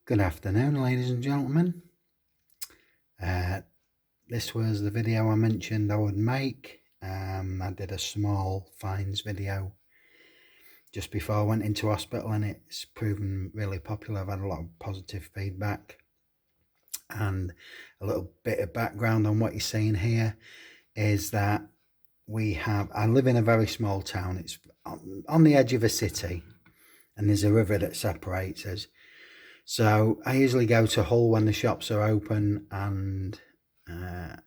Good afternoon, ladies and gentlemen. This was the video I mentioned I would make. I did a small finds video just before I went into hospital, and it's proven really popular. I've had a lot of positive feedback, and a little bit of background on what you're seeing here is that I live in a very small town. It's on the edge of a city, and there's a river that separates us. So I usually go to Hull when the shops are open, and a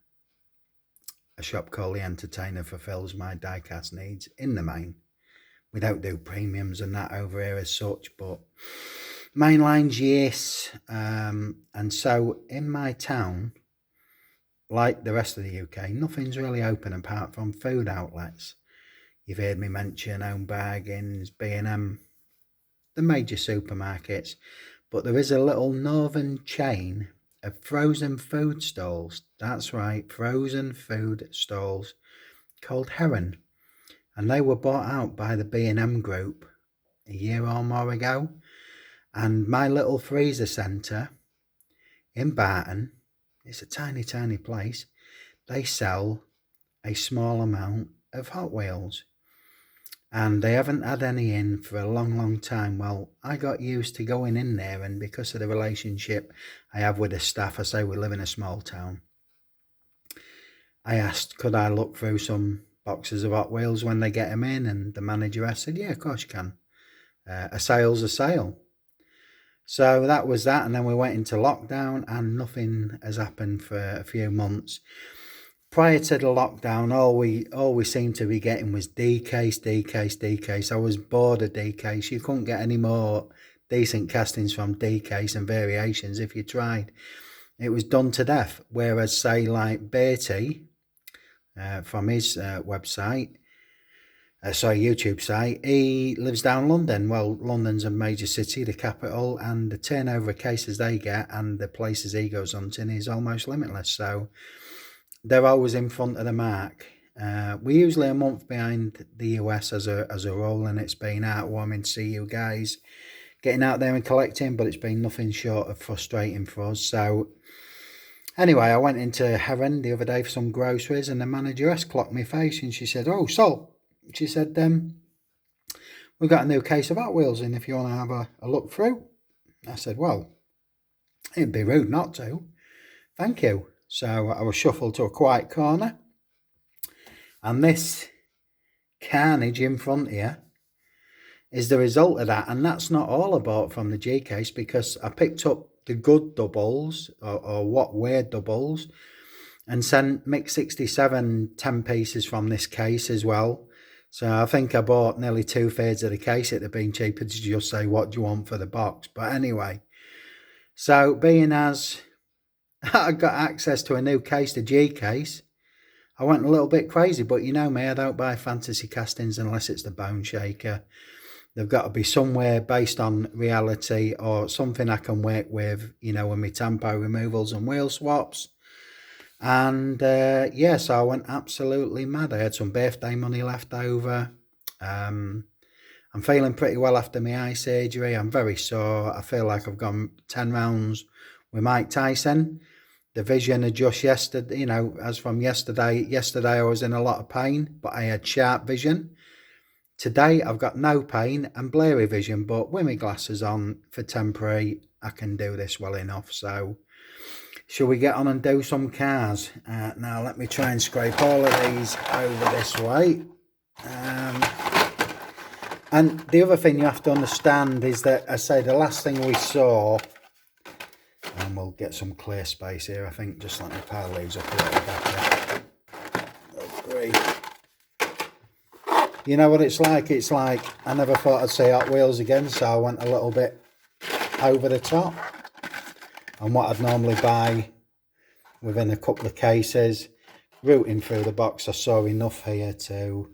shop called The Entertainer fulfills my die-cast needs in the main. We don't do premiums and that over here as such, but mainlines, yes. And so in my town, like the rest of the UK, nothing's really open apart from food outlets. You've heard me mention Home Bargains, B&M, the major supermarkets. But there is a little northern chain of frozen food stalls. That's right, frozen food stalls called Heron. And they were bought out by the B&M group a year or more ago. And my little freezer centre in Barton, it's a tiny, tiny place. They sell a small amount of Hot Wheels. And they haven't had any in for a long, long time. Well, I got used to going in there, and because of the relationship I have with the staff, I say we live in a small town, I asked, could I look through some boxes of Hot Wheels when they get them in? And the manager said, yeah, of course you can. A sale's a sale. So that was that, and then we went into lockdown, and nothing has happened for a few months. Prior to the lockdown, all we seemed to be getting was D-Case. I was bored of D-Case. You couldn't get any more decent castings from D-Case and variations if you tried. It was done to death. Whereas, say, like Bertie, from his YouTube site, he lives down London. Well, London's a major city, the capital, and the turnover of cases they get and the places he goes hunting is almost limitless. So they're always in front of the mark. We're usually a month behind the US as a rule, and it's been heartwarming to see you guys getting out there and collecting, but it's been nothing short of frustrating for us. So anyway, I went into Heron the other day for some groceries, and the manageress clocked my face, and she said, "Oh, Sol," she said, "we've got a new case of Hot Wheels in if you want to have a look through." I said, "Well, it'd be rude not to. Thank you." So I was shuffled to a quiet corner, and this carnage in front of you is the result of that. And that's not all I bought from the G case, because I picked up the good doubles, or what were doubles, and sent Mix 67 10 pieces from this case as well. So I think I bought nearly 2/3 of the case. It'd have been cheaper to just say, what do you want for the box? But anyway, so being as I got access to a new case, the G case, I went a little bit crazy. But you know me, I don't buy fantasy castings unless it's the Bone Shaker. They've got to be somewhere based on reality, or something I can work with, you know, with my tampo removals and wheel swaps. And yeah, so I went absolutely mad. I had some birthday money left over. I'm feeling pretty well after my eye surgery. I'm very sore. I feel like I've gone 10 rounds with Mike Tyson. The vision had just yesterday, you know, as from yesterday I was in a lot of pain, but I had sharp vision. Today I've got no pain and blurry vision, but with my glasses on for temporary, I can do this well enough. So shall we get on and do some cars? Now let me try and scrape all of these over this way. And the other thing you have to understand is that, I say, the last thing we saw, and we'll get some clear space here, I think. Just let me pile these up a little better. Oh, great. You know what it's like? It's like I never thought I'd see Hot Wheels again, so I went a little bit over the top on what I'd normally buy within a couple of cases. Rooting through the box, I saw enough here to...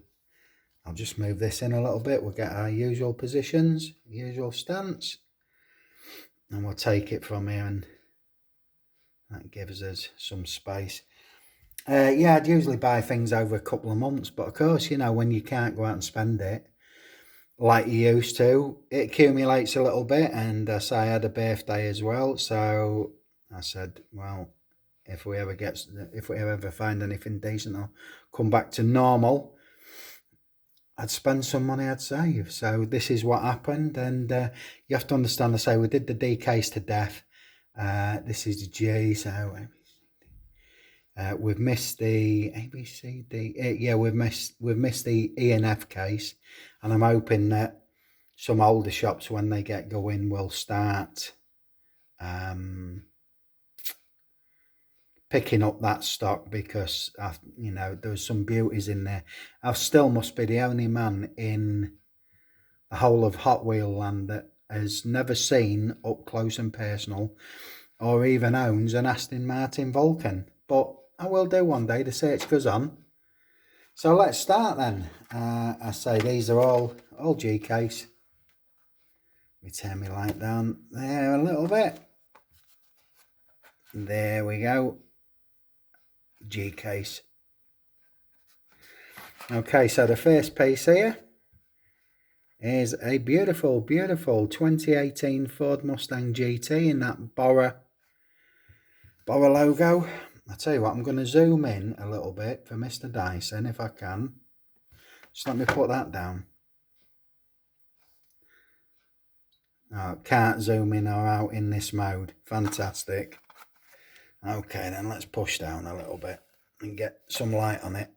I'll just move this in a little bit. We'll get our usual positions, usual stance, and we'll take it from here, and that gives us some space. Yeah, I'd usually buy things over a couple of months, but of course, you know, when you can't go out and spend it, like you used to. It accumulates a little bit, and I had a birthday as well, so I said, well, if we ever find anything decent or come back to normal, I'd spend some money, I'd save. So this is what happened, and you have to understand. I say we did the D case to death. This is the G, so we've missed the A, B, C, D. Yeah, we've missed the E and F case, and I'm hoping that some older shops, when they get going, will start picking up that stock, because there's some beauties in there. I still must be the only man in the whole of Hot Wheel land that has never seen up close and personal, or even owns an Aston Martin Vulcan. But I will do one day. The search goes on. So let's start then. I say these are all G case. Let me turn my light down there a little bit. There we go. G case. Okay, so the first piece here is a beautiful 2018 Ford Mustang GT in that Bora logo. I tell you what, I'm going to zoom in a little bit for Mr. Dyson if I can. Just let me put that down. Oh, can't zoom in or out in this mode. Fantastic. Okay, then let's push down a little bit and get some light on it.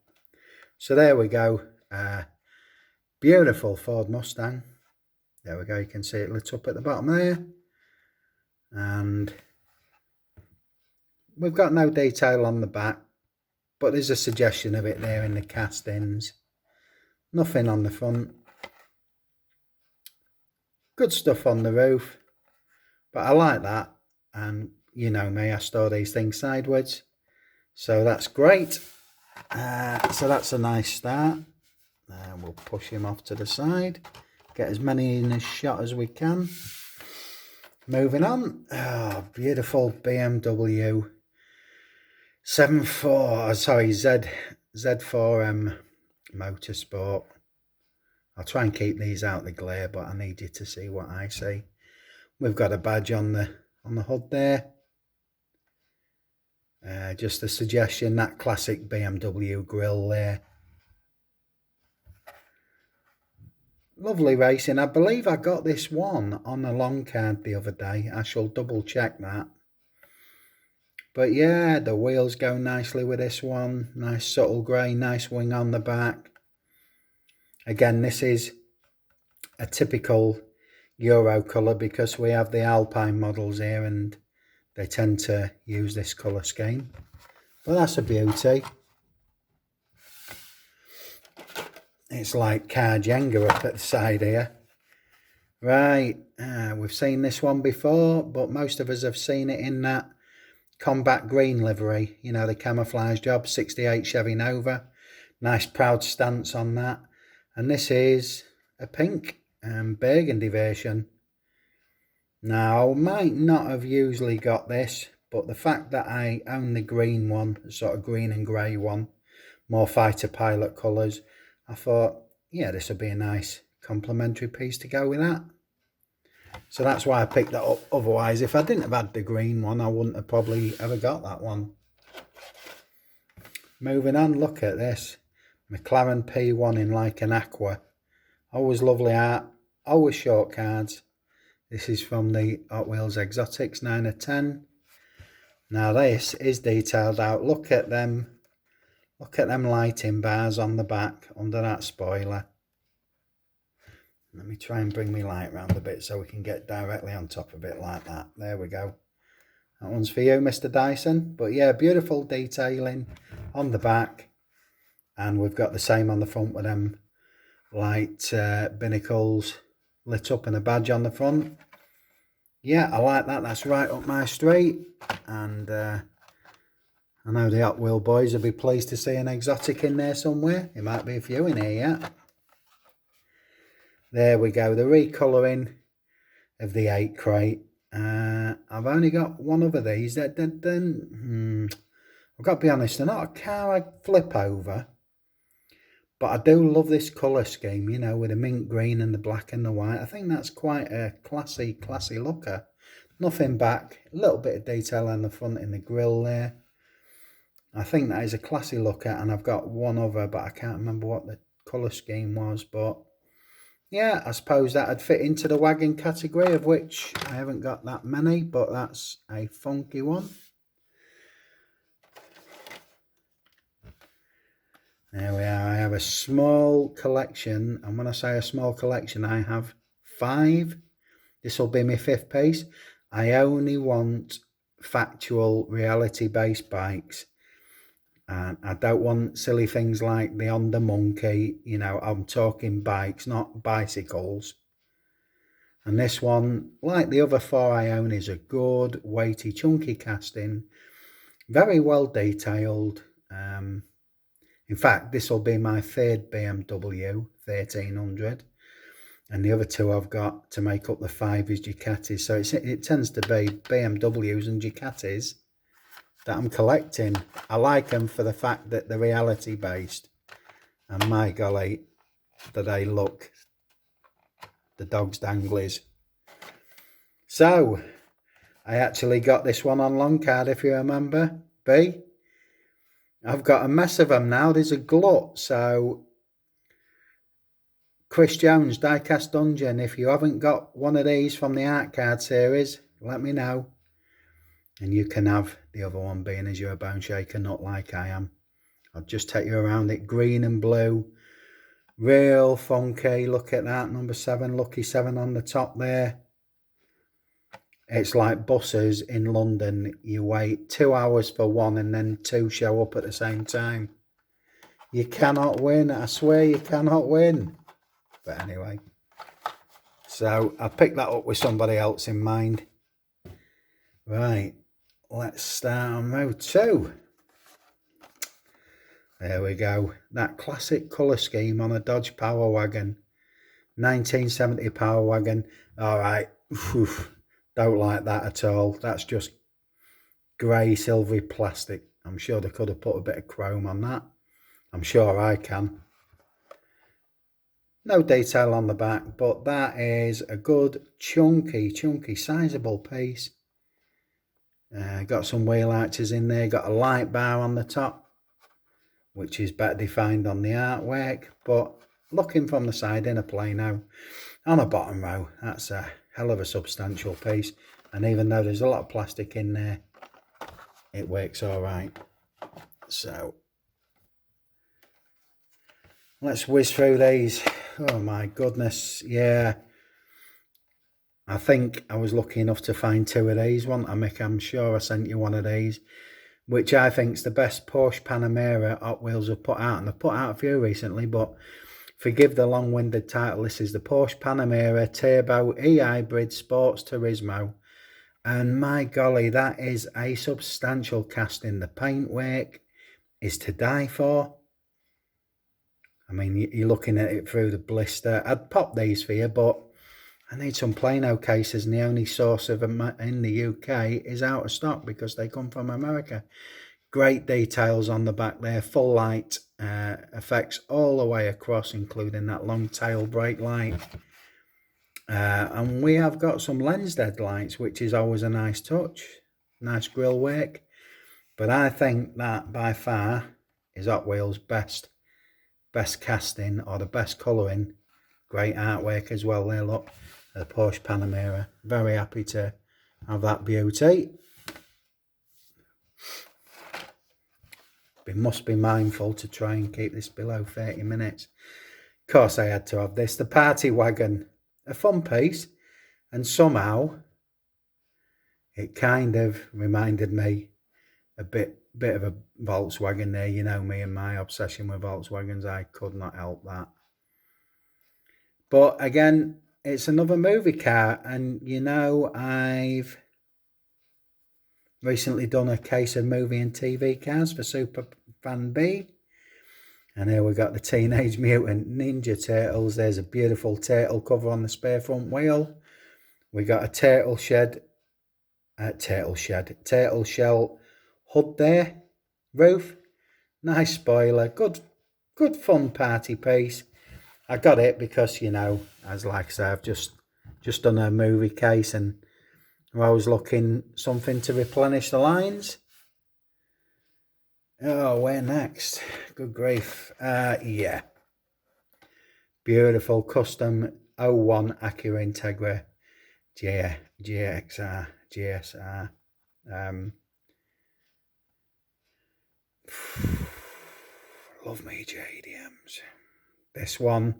So there we go. Beautiful Ford Mustang. There we go. You can see it lit up at the bottom there. And we've got no detail on the back, but there's a suggestion of it there in the castings. Nothing on the front. Good stuff on the roof, but I like that. And you know me, I store these things sideways, so that's great. So that's a nice start. We'll push him off to the side, get as many in a shot as we can. Moving on. Oh, beautiful BMW Z4M Motorsport. I'll try and keep these out the glare, but I need you to see what I see. We've got a badge on the hood there. Just a suggestion, that classic BMW grille there. Lovely racing. I believe I got this one on a long card the other day. I shall double check that. But yeah, the wheels go nicely with this one. Nice subtle grey, nice wing on the back. Again, this is a typical Euro colour because we have the Alpine models here and they tend to use this colour scheme. But that's a beauty. It's like car Jenga up at the side here. Right, we've seen this one before, but most of us have seen it in that combat green livery. You know, the camouflage job, 68 Chevy Nova. Nice proud stance on that. And this is a pink and burgundy version. Now, I might not have usually got this, but the fact that I own the green one, the sort of green and grey one, more fighter pilot colours, I thought, yeah, this would be a nice complementary piece to go with that. So that's why I picked that up. Otherwise, if I didn't have had the green one, I wouldn't have probably ever got that one. Moving on, look at this. McLaren P1 in like an aqua. Always lovely art, always short cards. This is from the Hot Wheels Exotics 9 of 10. Now this is detailed out. Look at them lighting bars on the back under that spoiler. Let me try and bring my light around a bit so we can get directly on top of it like that. There we go. That one's for you, Mr. Dyson. But yeah, beautiful detailing on the back. And we've got the same on the front with them light binnacles lit up and a badge on the front. Yeah, I like that. That's right up my street. And I know the Hot Wheel boys will be pleased to see an exotic in there somewhere. There might be a few in here yet. There we go, the recolouring of the 8 crate. I've only got one of these. I've got to be honest, they're not a car I'd flip over, But I do love this colour scheme, you know, with the mint green and the black and the white. I think that's quite a classy looker. Nothing back, a little bit of detail on the front in the grille there. I think that is a classy looker, and I've got one other, but I can't remember what the colour scheme was. But yeah, I suppose that'd fit into the wagon category, of which I haven't got that many, but that's a funky one. There we are. I have a small collection, and when I say a small collection, I have 5. This will be my 5th piece. I only want factual, reality-based bikes, and I don't want silly things like the Honda Monkey. You know, I'm talking bikes, not bicycles. And this one, like the other 4 I own, is a good, weighty, chunky casting, very well detailed. In fact, this will be my 3rd BMW 1300, and the other 2 I've got to make up the 5 is Ducatis. So it tends to be BMWs and Ducatis that I'm collecting. I like them for the fact that they're reality based, and my golly, do they look the dog's danglies. So I actually got this one on loan card, if you remember, B. I've got a mess of them now. There's a glut. So Chris Jones, Diecast Dungeon, if you haven't got one of these from the art card series, let me know. And you can have the other one, being as you're a bone shaker nut like I am. I'll just take you around it. Green and blue. Real funky. Look at that. Number 7. Lucky 7 on the top there. It's like buses in London. You wait 2 hours for one and then 2 show up at the same time. You cannot win. I swear you cannot win. But anyway. So I picked that up with somebody else in mind. Right. Let's start on row 2. There we go. That classic colour scheme on a Dodge Power Wagon. 1970 Power Wagon. Alright. Don't like that at all. That's just grey silvery plastic. I'm sure they could have put a bit of chrome on that. I'm sure I can. No detail on the back, but that is a good chunky sizable piece. Got some wheel arches in there. Got a light bar on the top, which is better defined on the artwork. But looking from the side in a Plano on a bottom row, that's a hell of a substantial piece. And even though there's a lot of plastic in there, it works all right. So let's whiz through these. Oh my goodness, yeah. I think I was lucky enough to find 2 of these. One, Mick, I'm sure I sent you one of these, which I think is the best Porsche Panamera Hot Wheels have put out. And they've put out a few recently, but forgive the long-winded title. This is the Porsche Panamera Turbo E-Hybrid Sports Turismo. And my golly, that is a substantial casting. The paintwork is to die for. I mean, you're looking at it through the blister. I'd pop these for you, but I need some Plano cases, and the only source of them in the UK is out of stock because they come from America. Great details on the back there, full light effects all the way across, including that long tail brake light. And we have got some lens deadlights, which is always a nice touch. Nice grille work. But I think that by far is Hot Wheels' best casting, or the best colouring. Great artwork as well there, look. The Porsche Panamera. Very happy to have that beauty. We must be mindful to try and keep this below 30 minutes. Of course I had to have this. The Party Wagon. A fun piece. And somehow it kind of reminded me a bit of a Volkswagen there. You know me and my obsession with Volkswagens. I could not help that. But again, it's another movie car. And you know, I've recently done a case of movie and TV cars for Super Fan B. And here we got the Teenage Mutant Ninja Turtles. There's a beautiful turtle cover on the spare front wheel. We got a turtle shell hood there, roof. Nice spoiler, good good fun party piece. I got it because, you know, as like I say, I've just done a movie case and I was looking something to replenish the lines. Oh, where next? Good grief. Yeah. Beautiful custom 01 Acura Integra GSR. Love me JDMs. This one,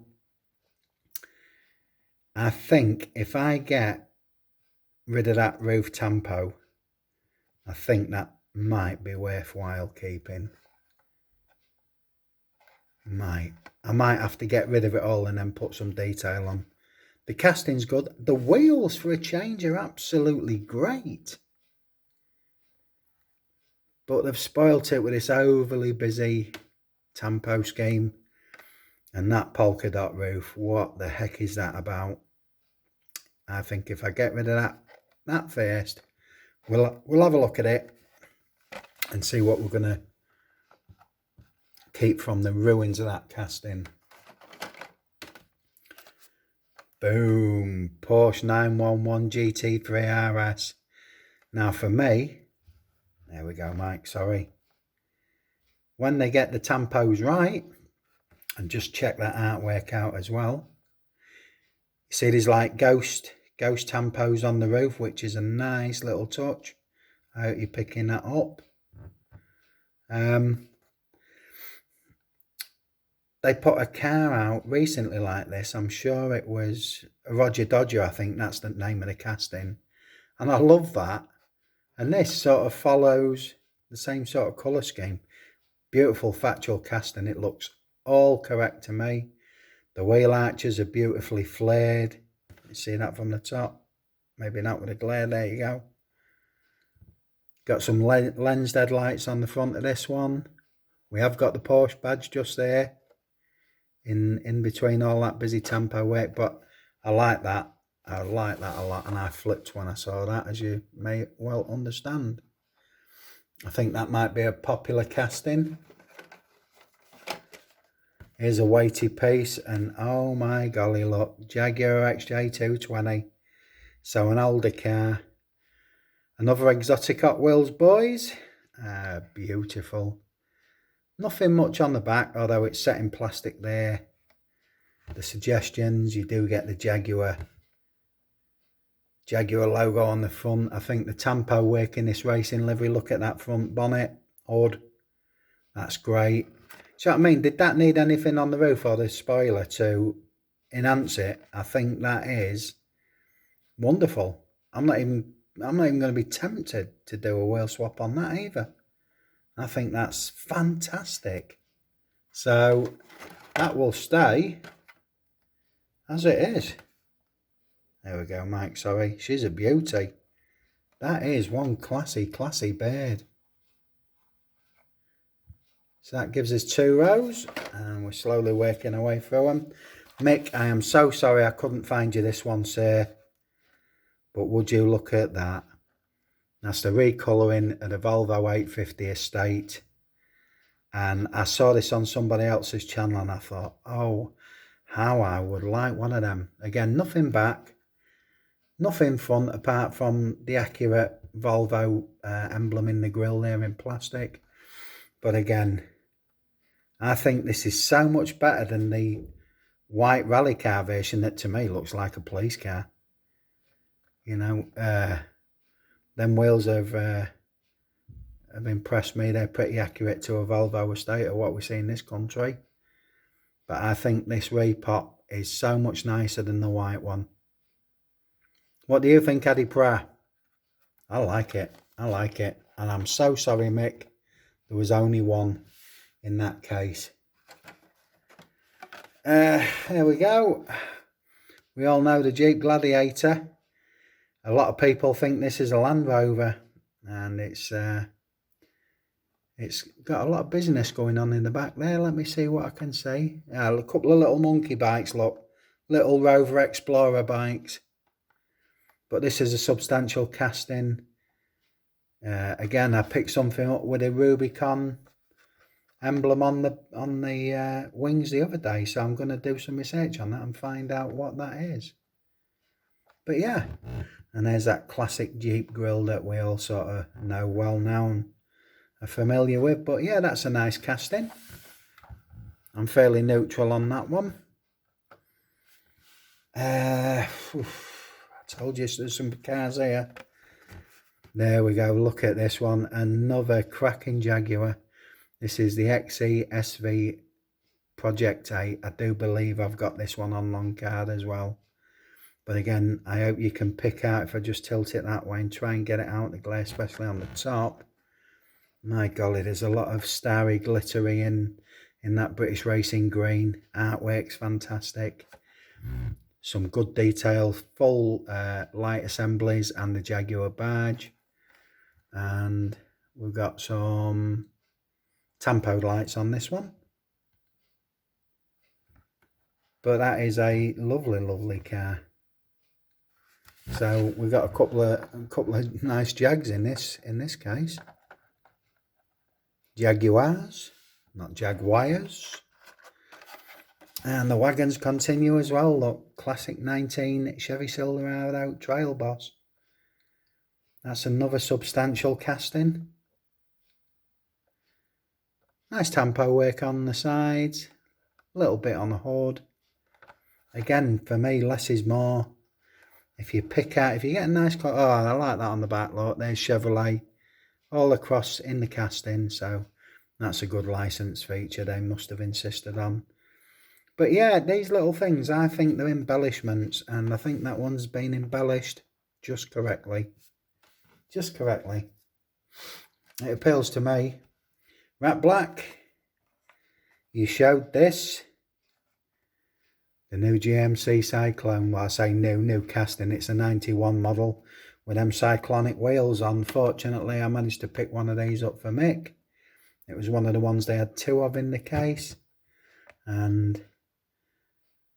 I think if I get rid of that roof tampo, I think that might be worthwhile keeping. I might have to get rid of it all and then put some detail on. The casting's good. The wheels, for a change, are absolutely great. But they've spoilt it with this overly busy tampo scheme. And that polka dot roof, what the heck is that about? I think if I get rid of that first, we'll have a look at it and see what we're going to keep from the ruins of that casting. Boom, Porsche 911 GT3 RS. Now for me, there we go, Mike, sorry. When they get the tampos right, and just check that artwork out as well. You see there's like ghost tampos on the roof, which is a nice little touch. I hope you're picking that up. They put a car out recently like this. I'm sure it was Roger Dodger, I think that's the name of the casting. And I love that. And this sort of follows the same sort of colour scheme. Beautiful factual casting. It looks all correct to me. The wheel arches are beautifully flared. You see that from the top? Maybe not with a glare. There you go. Got some lensed headlights on the front of this one. We have got the Porsche badge just there in between all that busy tampo work, but I like that. I like that a lot, and I flipped when I saw that, as you may well understand. I think that might be a popular casting. Here's a weighty piece, and oh my golly, look, Jaguar XJ220. So an older car. Another exotic Hot Wheels, boys. Beautiful. Nothing much on the back, although it's set in plastic there. The suggestions, you do get the Jaguar logo on the front. I think the tampo work in this racing livery, look at that front bonnet, hood. That's great. So I mean, did that need anything on the roof or the spoiler to enhance it? I think that is wonderful. I'm not even going to be tempted to do a wheel swap on that either. I think that's fantastic. So that will stay as it is. There we go, Mike, sorry. She's a beauty. That is one classy bird. So that gives us 2 rows, and we're slowly working our way through them. Mick, I am so sorry I couldn't find you this one, sir. But would you look at that? That's the recolouring of the Volvo 850 Estate. And I saw this on somebody else's channel and I thought, oh, how I would like one of them. Again, nothing back, nothing front apart from the accurate Volvo emblem in the grille there in plastic. But again, I think this is so much better than the white rally car version that to me looks like a police car. You know, them wheels have impressed me. They're pretty accurate to a Volvo Estate or what we see in this country. But I think this repot is so much nicer than the white one. What do you think, Eddie Pra? I like it. I like it. And I'm so sorry, Mick. There was only one in that case. There we go. We all know the Jeep Gladiator. A lot of people think this is a Land Rover, and it's got a lot of business going on in the back there. Let me see what I can see. A couple of little monkey bikes, look. Little Rover Explorer bikes. But this is a substantial casting. Again, I picked something up with a Rubicon. emblem on the wings the other day, so I'm going to do some research on that and find out what that is. But yeah, and there's that classic Jeep grille that we all sort of know well now and are familiar with. But yeah, that's a nice casting. I'm fairly neutral on that one. I told you there's some cars here. There we go, look at this one, another cracking Jaguar. This is the XE SV Project 8. I do believe I've got this one on long card as well. But again, I hope you can pick out, if I just tilt it that way and try and get it out of the glare, especially on the top. My golly, there's a lot of starry glittery in that British Racing green. Artwork's fantastic. Some good detail, full light assemblies and the Jaguar badge. And we've got some tampo lights on this one. But that is a lovely, lovely car. So we've got a couple of nice Jags in this case. Jaguars, not Jaguars. And the wagons continue as well. Look, classic 19 Chevy Silverado Trail Boss. That's another substantial casting. Nice tampo work on the sides. A little bit on the hood. Again, for me, less is more. If you pick out, if you get a nice, oh, I like that on the back, look, there's Chevrolet all across in the casting, so that's a good license feature they must have insisted on. But yeah, these little things, I think they're embellishments, and I think that one's been embellished just correctly. Just correctly. It appeals to me. Rat Black, you showed this. The new GMC Cyclone, well I say new casting, it's a 91 model with them cyclonic wheels on. Fortunately I managed to pick one of these up for Mick. It was one of the ones they had two of in the case. And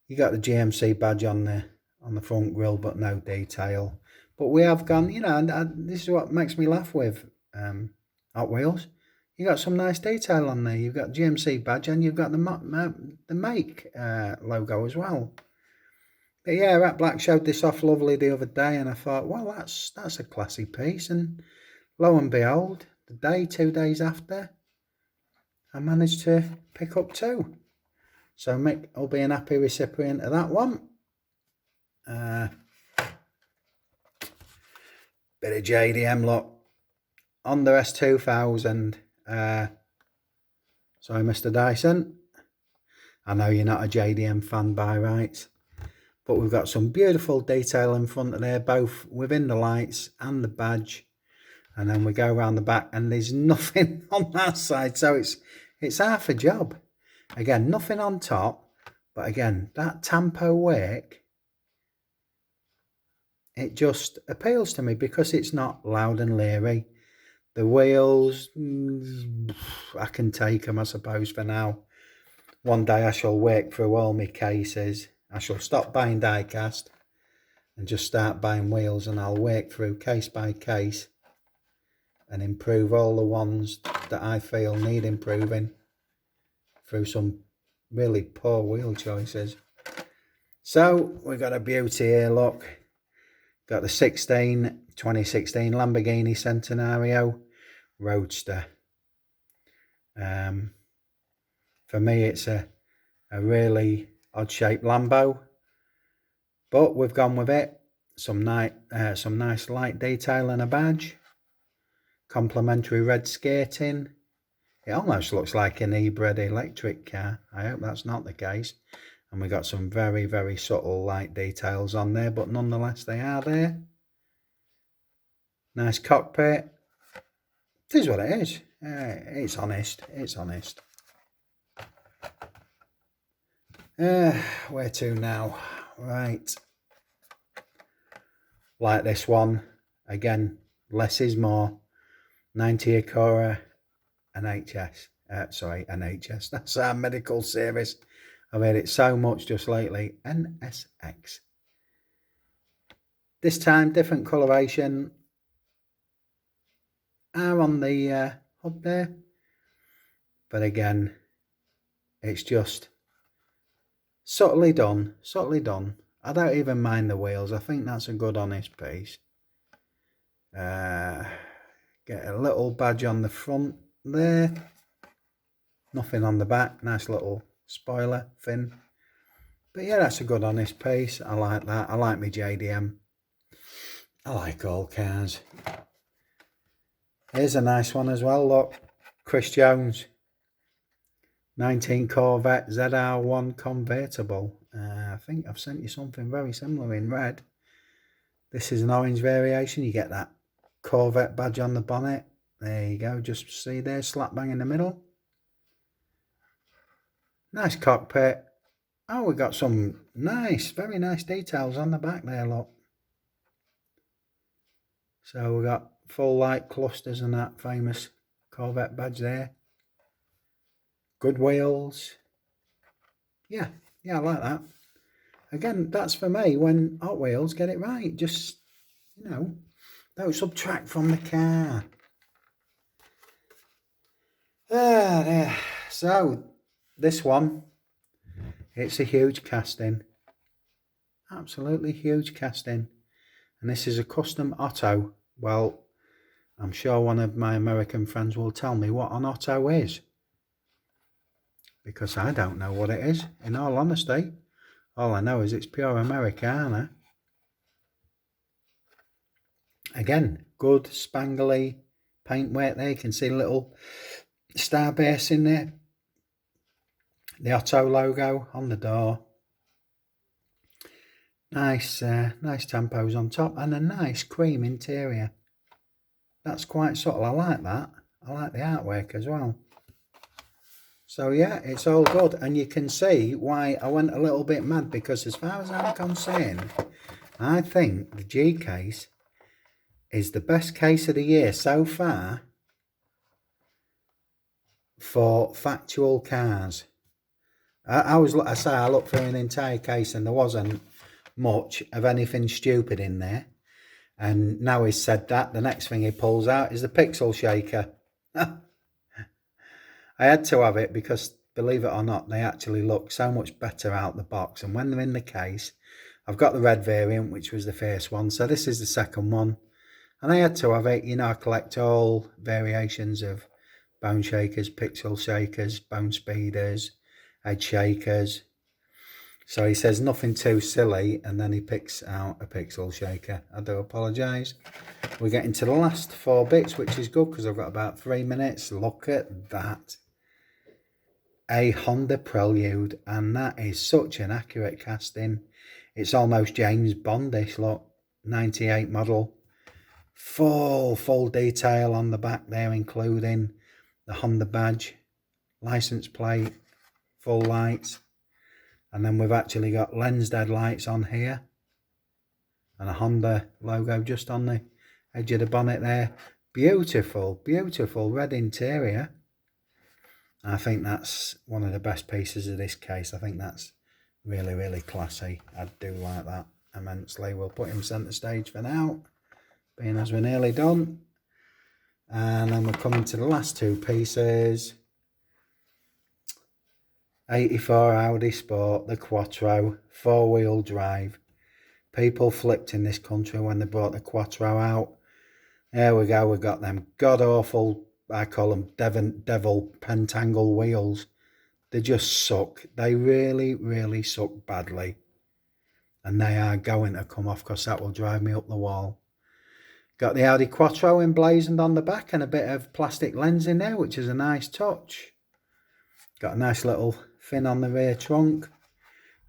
you got the GMC badge on the front grille but no detail. But we have gone, you know, and this is what makes me laugh with Hot Wheels. You got some nice detail on there. You've got GMC badge and you've got the make logo as well. But yeah, Rat Black showed this off lovely the other day, and I thought, well, that's a classy piece. And lo and behold, the day, 2 days after, I managed to pick up two. So Mick will be an happy recipient of that one. Bit of JDM, look. Honda S2000. Sorry, Mr. Dyson. I know you're not a JDM fan by rights, but we've got some beautiful detail in front of there, both within the lights and the badge. And then we go around the back and there's nothing on that side, so it's half a job. Again, nothing on top, but again, that tampo work, it just appeals to me because it's not loud and leery. The wheels, I can take them, I suppose, for now. One day I shall work through all my cases. I shall stop buying die-cast and just start buying wheels, and I'll work through case by case and improve all the ones that I feel need improving through some really poor wheel choices. So we've got a beauty here, look. Got the 2016 Lamborghini Centenario Roadster. For me, it's a really odd-shaped Lambo, but we've gone with it. Some nice light detail and a badge. Complimentary red skating. It almost looks like an hybrid electric car. I hope that's not the case. And we got some very, very subtle light details on there, but nonetheless they are there. Nice cockpit. It is what it is. It's honest. It's honest. Where to now? Right. Like this one. Again, less is more. 90 Acura NHS. NHS. That's our medical series. I've heard it so much just lately. NSX. This time, different coloration. R on the hood there. But again, it's just subtly done, subtly done. I don't even mind the wheels. I think that's a good honest piece. Get a little badge on the front there. Nothing on the back. Nice little spoiler fin. But yeah, that's a good honest piece. I like that. I like my JDM. I like all cars. Here's a nice one as well, look. Chris Jones. 19 Corvette ZR1 convertible. I think I've sent you something very similar in red. This is an orange variation. You get that Corvette badge on the bonnet. There you go. Just see there, slap bang in the middle. Nice cockpit. Oh, we got some nice, very nice details on the back there, look. So we got full light clusters and that famous Corvette badge there. Good wheels. Yeah, I like that. Again, that's for me when Hot Wheels get it right. Just, you know, don't subtract from the car. There. So, this one, it's a huge casting. Absolutely huge casting. And this is a custom Otto. Well, I'm sure one of my American friends will tell me what an Otto is. Because I don't know what it is, in all honesty. All I know is it's pure Americana. Again, good spangly paintwork there. You can see a little star base in there. The Otto logo on the door. Nice tempos on top and a nice cream interior. That's quite subtle. I like that. I like the artwork as well. So yeah, it's all good. And you can see why I went a little bit mad, because as far as I'm concerned, I think the G case is the best case of the year so far for factual cars. I looked through an entire case and there wasn't much of anything stupid in there. And now he's said that, the next thing he pulls out is the pixel shaker. I had to have it because, believe it or not, they actually look so much better out the box. And when they're in the case, I've got the red variant, which was the first one. So this is the second one. And I had to have it. You know, I collect all variations of bone shakers, pixel shakers, bone speeders, head shakers. So he says nothing too silly, and then he picks out a pixel shaker. I do apologise. We're getting to the last 4 bits, which is good because I've got about 3 minutes. Look at that. A Honda Prelude, and that is such an accurate casting. It's almost James Bondish, look. 98 model. Full detail on the back there, including the Honda badge, license plate, full lights. And then we've actually got lens headlights on here. And a Honda logo just on the edge of the bonnet there. Beautiful red interior. I think that's one of the best pieces of this case. I think that's really classy. I do like that immensely. We'll put him centre stage for now, being as we're nearly done. And then we're coming to the last 2 pieces. 84 Audi Sport, the Quattro, 4-wheel drive. People flipped in this country when they brought the Quattro out. There we go, we got them god-awful, I call them devil pentangle wheels. They just suck. They really suck badly. And they are going to come off because that will drive me up the wall. Got the Audi Quattro emblazoned on the back and a bit of plastic lens in there, which is a nice touch. Got a nice little fin on the rear trunk.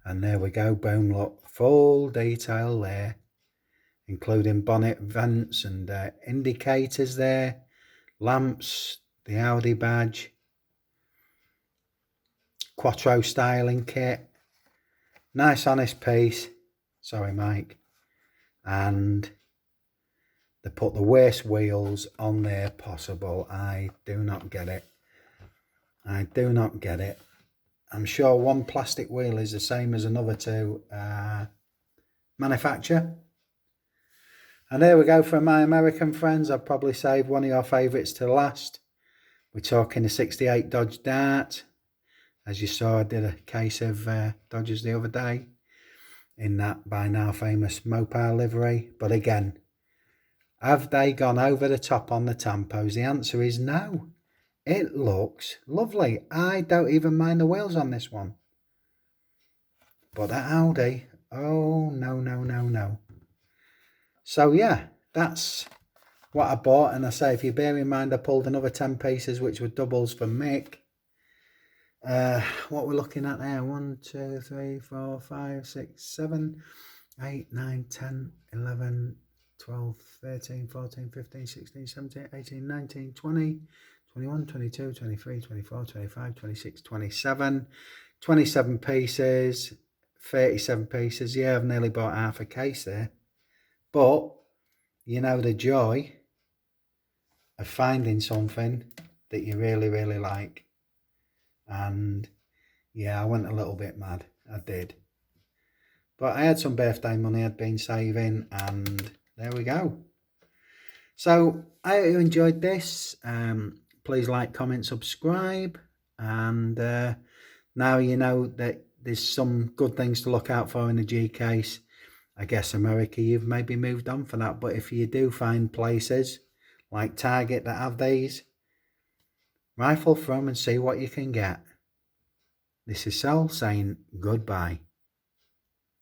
And there we go, boom, look, full detail there, including bonnet vents and indicators there, lamps, the Audi badge, Quattro styling kit. Nice honest piece. Sorry, Mike. And they put the worst wheels on there possible. I do not get it. I do not get it. I'm sure one plastic wheel is the same as another to manufacture. And there we go for my American friends. I've probably saved one of your favourites to last, We're talking a 68 Dodge Dart. As you saw, I did a case of Dodgers the other day in that by now famous Mopar livery. But again, have they gone over the top on the tampos? The answer is no. It looks lovely. I don't even mind the wheels on this one. But that Audi, oh no, no, no, no. So yeah, that's what I bought. And I say, if you bear in mind, I pulled another 10 pieces, which were doubles for Mick. What we're looking at there, 1, 2, 3, 4, 5, 6, 7, 8, 9, 10, 11, 12, 13, 14, 15, 16, 17, 18, 19, 20, 21, 22, 23, 24, 25, 26, 27, 27 pieces, 37 pieces. Yeah, I've nearly bought half a case there. But, you know, the joy of finding something that you really, really like. And yeah, I went a little bit mad. I did. But I had some birthday money I'd been saving, and there we go. So I hope you enjoyed this. Please like, comment, subscribe. And now you know that there's some good things to look out for in the G case. I guess America, you've maybe moved on for that. But if you do find places like Target that have these, rifle from and see what you can get. This is Sal saying goodbye.